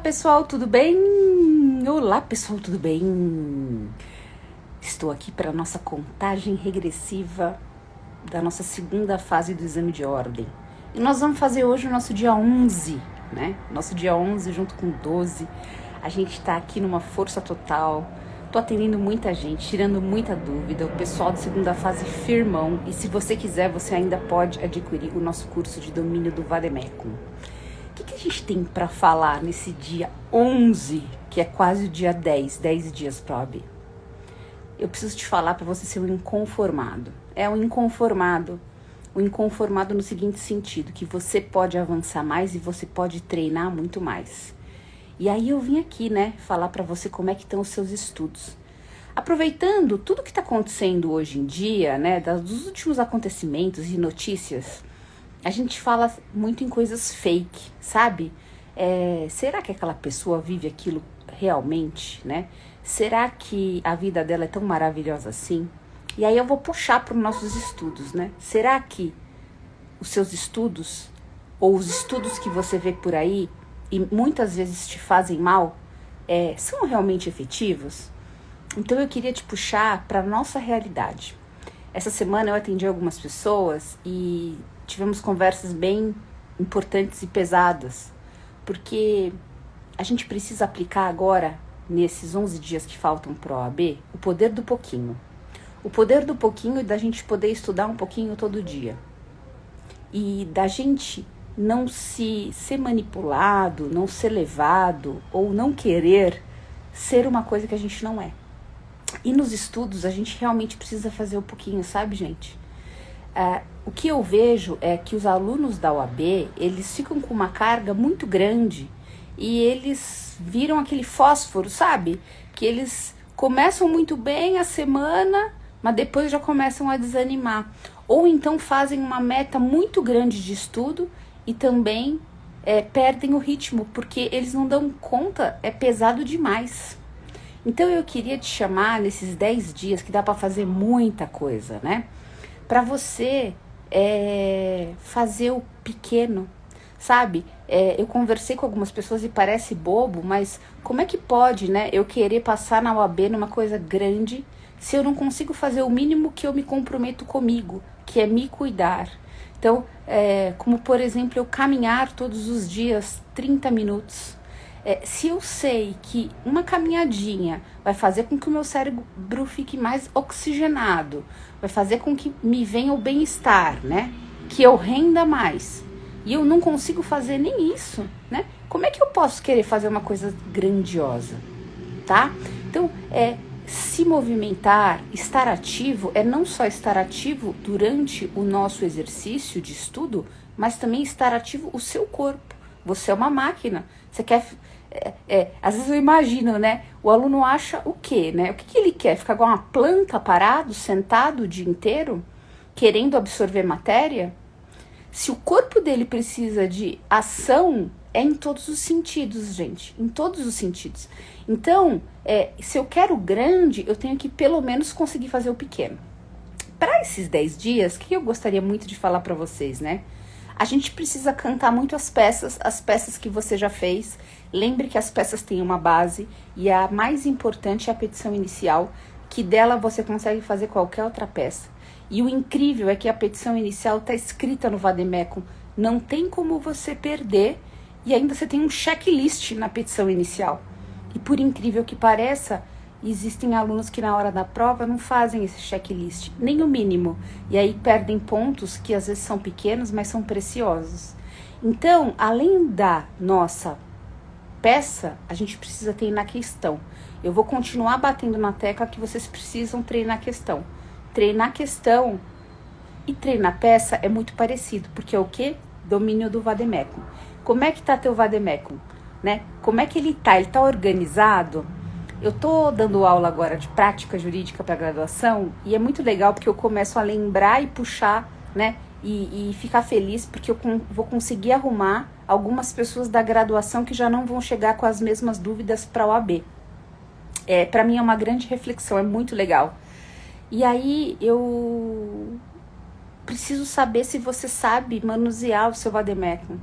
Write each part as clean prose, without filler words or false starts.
pessoal, tudo bem? Olá, pessoal, tudo bem? Estou aqui para a nossa contagem regressiva da nossa segunda fase do exame de ordem. E nós vamos fazer hoje o nosso dia 11, né? Nosso dia 11 junto com 12. A gente está aqui numa força total. Tô atendendo muita gente, tirando muita dúvida. O pessoal da segunda fase firmão. E se você quiser, você ainda pode adquirir o nosso curso de domínio do Vademecum. O que a gente tem para falar nesse dia 11, que é quase o dia 10 dias para a OAB? Eu preciso te falar para você ser um inconformado. É um inconformado no seguinte sentido, que você pode avançar mais e você pode treinar muito mais. E aí eu vim aqui, né, falar para você como é que estão os seus estudos. Aproveitando tudo que está acontecendo hoje em dia, né, dos últimos acontecimentos e notícias, a gente fala muito em coisas fake, sabe? Será que aquela pessoa vive aquilo realmente, né? Será que a vida dela é tão maravilhosa assim? E aí eu vou puxar para os nossos estudos, né? Será que os seus estudos, ou os estudos que você vê por aí, e muitas vezes te fazem mal, são realmente efetivos? Então eu queria te puxar para a nossa realidade. Essa semana eu atendi algumas pessoas e tivemos conversas bem importantes e pesadas, porque a gente precisa aplicar agora, nesses 11 dias que faltam para a OAB, o poder do pouquinho. O poder do pouquinho e da gente poder estudar um pouquinho todo dia. E da gente não ser manipulado, não ser levado ou não querer ser uma coisa que a gente não é. E nos estudos a gente realmente precisa fazer um pouquinho, sabe, gente? O que eu vejo é que os alunos da OAB, eles ficam com uma carga muito grande e eles viram aquele fósforo, sabe? Que eles começam muito bem a semana, mas depois já começam a desanimar. Ou então fazem uma meta muito grande de estudo e também perdem o ritmo, porque eles não dão conta, é pesado demais. Então eu queria te chamar nesses 10 dias, que dá para fazer muita coisa, né? Para você fazer o pequeno, sabe? Eu conversei com algumas pessoas e parece bobo, mas como é que pode, né? Eu querer passar na OAB numa coisa grande se eu não consigo fazer o mínimo que eu me comprometo comigo, que é me cuidar. Então, como por exemplo, eu caminhar todos os dias 30 minutos. Se eu sei que uma caminhadinha vai fazer com que o meu cérebro fique mais oxigenado, vai fazer com que me venha o bem-estar, né? Que eu renda mais. E eu não consigo fazer nem isso, né? Como é que eu posso querer fazer uma coisa grandiosa, tá? Então, se movimentar, estar ativo, não só estar ativo durante o nosso exercício de estudo, mas também estar ativo o seu corpo. Você é uma máquina, você quer... às vezes eu imagino, né? O aluno acha o quê, né? O que ele quer? Ficar igual uma planta parado, sentado o dia inteiro, querendo absorver matéria? Se o corpo dele precisa de ação, é em todos os sentidos, gente. Em todos os sentidos. Então, se eu quero o grande, eu tenho que pelo menos conseguir fazer o pequeno. Para esses 10 dias, o que eu gostaria muito de falar para vocês, né? A gente precisa cantar muito as peças que você já fez. Lembre que as peças têm uma base e a mais importante é a petição inicial, que dela você consegue fazer qualquer outra peça. E o incrível é que a petição inicial está escrita no Vademecum, não tem como você perder e ainda você tem um checklist na petição inicial. E por incrível que pareça, existem alunos que na hora da prova não fazem esse checklist, nem o mínimo. E aí perdem pontos que às vezes são pequenos, mas são preciosos. Então, além da nossa peça, a gente precisa treinar a questão. Eu vou continuar batendo na tecla que vocês precisam treinar a questão. Treinar a questão e treinar a peça é muito parecido, porque é o quê? Domínio do Vademecum. Como é que tá teu Vademecum, né? Como é que ele tá? Ele tá organizado? Eu tô dando aula agora de prática jurídica para graduação e é muito legal porque eu começo a lembrar e puxar, né? E ficar feliz porque eu vou conseguir arrumar algumas pessoas da graduação que já não vão chegar com as mesmas dúvidas para a OAB. Para mim é uma grande reflexão, é muito legal. E aí eu preciso saber se você sabe manusear o seu Vademecum.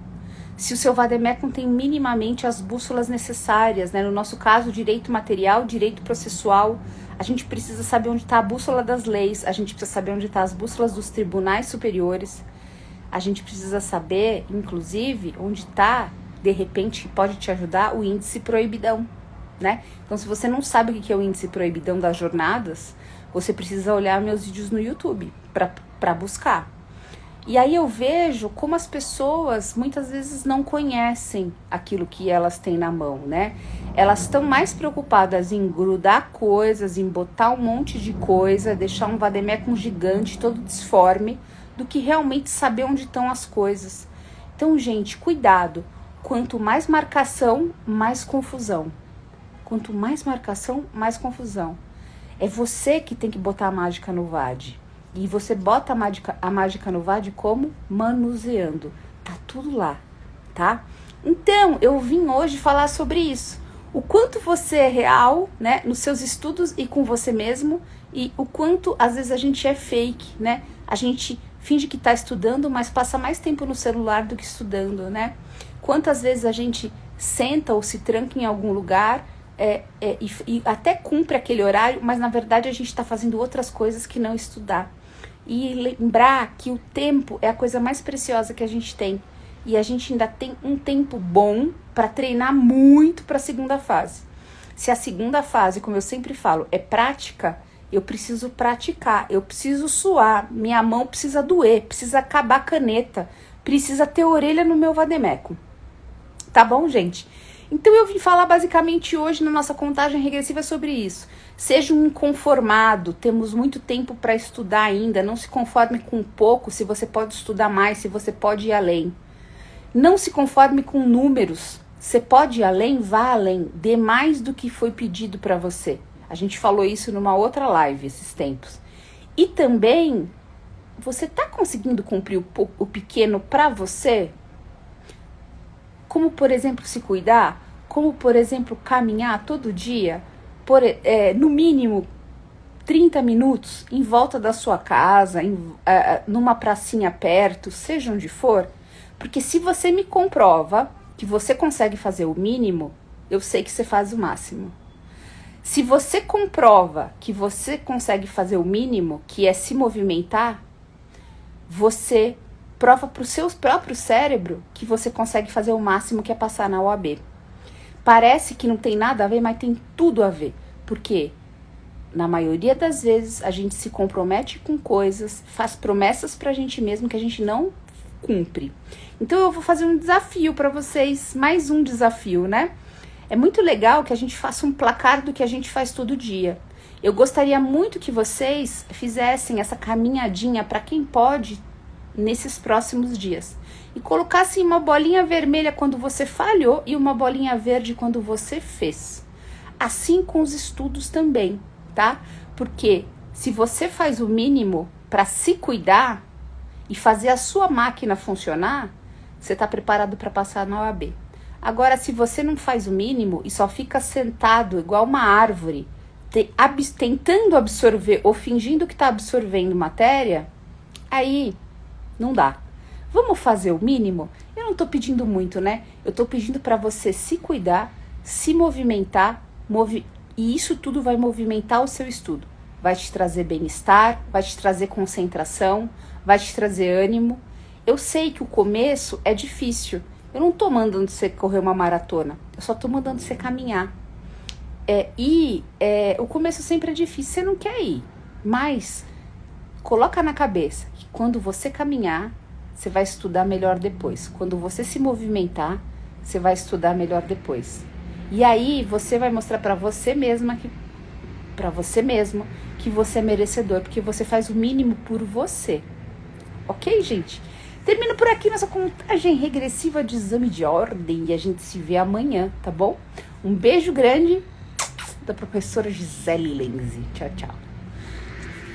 se o seu vademecum tem minimamente as bússolas necessárias, né? No nosso caso, direito material, direito processual, a gente precisa saber onde está a bússola das leis, a gente precisa saber onde estão as bússolas dos tribunais superiores, a gente precisa saber, inclusive, onde está, de repente, pode te ajudar o índice proibidão, né? Então, se você não sabe o que é o índice proibidão das jornadas, você precisa olhar meus vídeos no YouTube para buscar. E aí eu vejo como as pessoas muitas vezes não conhecem aquilo que elas têm na mão, né? Elas estão mais preocupadas em grudar coisas, em botar um monte de coisa, deixar um vademecum gigante, todo disforme, do que realmente saber onde estão as coisas. Então, gente, cuidado. Quanto mais marcação, mais confusão. Quanto mais marcação, mais confusão. É você que tem que botar a mágica no VAD. E você bota a mágica no VAD como? Manuseando. Tá tudo lá, tá? Então, eu vim hoje falar sobre isso. O quanto você é real, né? Nos seus estudos e com você mesmo. E o quanto, às vezes, a gente é fake, né? A gente finge que tá estudando, mas passa mais tempo no celular do que estudando, né? Quantas vezes a gente senta ou se tranca em algum lugar e até cumpre aquele horário, mas na verdade a gente está fazendo outras coisas que não estudar. E lembrar que o tempo é a coisa mais preciosa que a gente tem. E a gente ainda tem um tempo bom para treinar muito para a segunda fase. Se a segunda fase, como eu sempre falo, é prática, eu preciso praticar, eu preciso suar, minha mão precisa doer, precisa acabar a caneta, precisa ter orelha no meu vademecum. Tá bom, gente? Então eu vim falar basicamente hoje na nossa contagem regressiva sobre isso. Seja um inconformado, temos muito tempo para estudar ainda, não se conforme com pouco, se você pode estudar mais, se você pode ir além. Não se conforme com números, você pode ir além, vá além, dê mais do que foi pedido para você. A gente falou isso numa outra live esses tempos. E também, você está conseguindo cumprir o pequeno para você? Como, por exemplo, se cuidar, como, por exemplo, caminhar todo dia, no mínimo 30 minutos em volta da sua casa, numa pracinha perto, seja onde for, porque se você me comprova que você consegue fazer o mínimo, eu sei que você faz o máximo. Se você comprova que você consegue fazer o mínimo, que é se movimentar, você prova para o seu próprio cérebro que você consegue fazer o máximo, que é passar na OAB. Parece que não tem nada a ver, mas tem tudo a ver. Porque, na maioria das vezes, a gente se compromete com coisas, faz promessas pra gente mesmo que a gente não cumpre. Então eu vou fazer um desafio para vocês, mais um desafio, né? É muito legal que a gente faça um placar do que a gente faz todo dia. Eu gostaria muito que vocês fizessem essa caminhadinha para quem pode nesses próximos dias. E colocassem uma bolinha vermelha quando você falhou e uma bolinha verde quando você fez. Assim com os estudos também, tá? Porque se você faz o mínimo para se cuidar e fazer a sua máquina funcionar, você está preparado para passar na OAB. Agora, se você não faz o mínimo e só fica sentado igual uma árvore, tentando absorver ou fingindo que está absorvendo matéria, aí não dá. Vamos fazer o mínimo? Eu não tô pedindo muito, né? Eu tô pedindo para você se cuidar, se movimentar, e isso tudo vai movimentar o seu estudo. Vai te trazer bem-estar, vai te trazer concentração, vai te trazer ânimo. Eu sei que o começo é difícil. Eu não tô mandando você correr uma maratona, eu só tô mandando você caminhar. O começo sempre é difícil, você não quer ir, mas coloca na cabeça que quando você caminhar, você vai estudar melhor depois. Quando você se movimentar, você vai estudar melhor depois. E aí você vai mostrar para você mesmo que você é merecedor, porque você faz o mínimo por você. Ok, gente? Termino por aqui nossa contagem regressiva de exame de ordem e a gente se vê amanhã, tá bom? Um beijo grande da professora Gisele Lenzi. Tchau, tchau.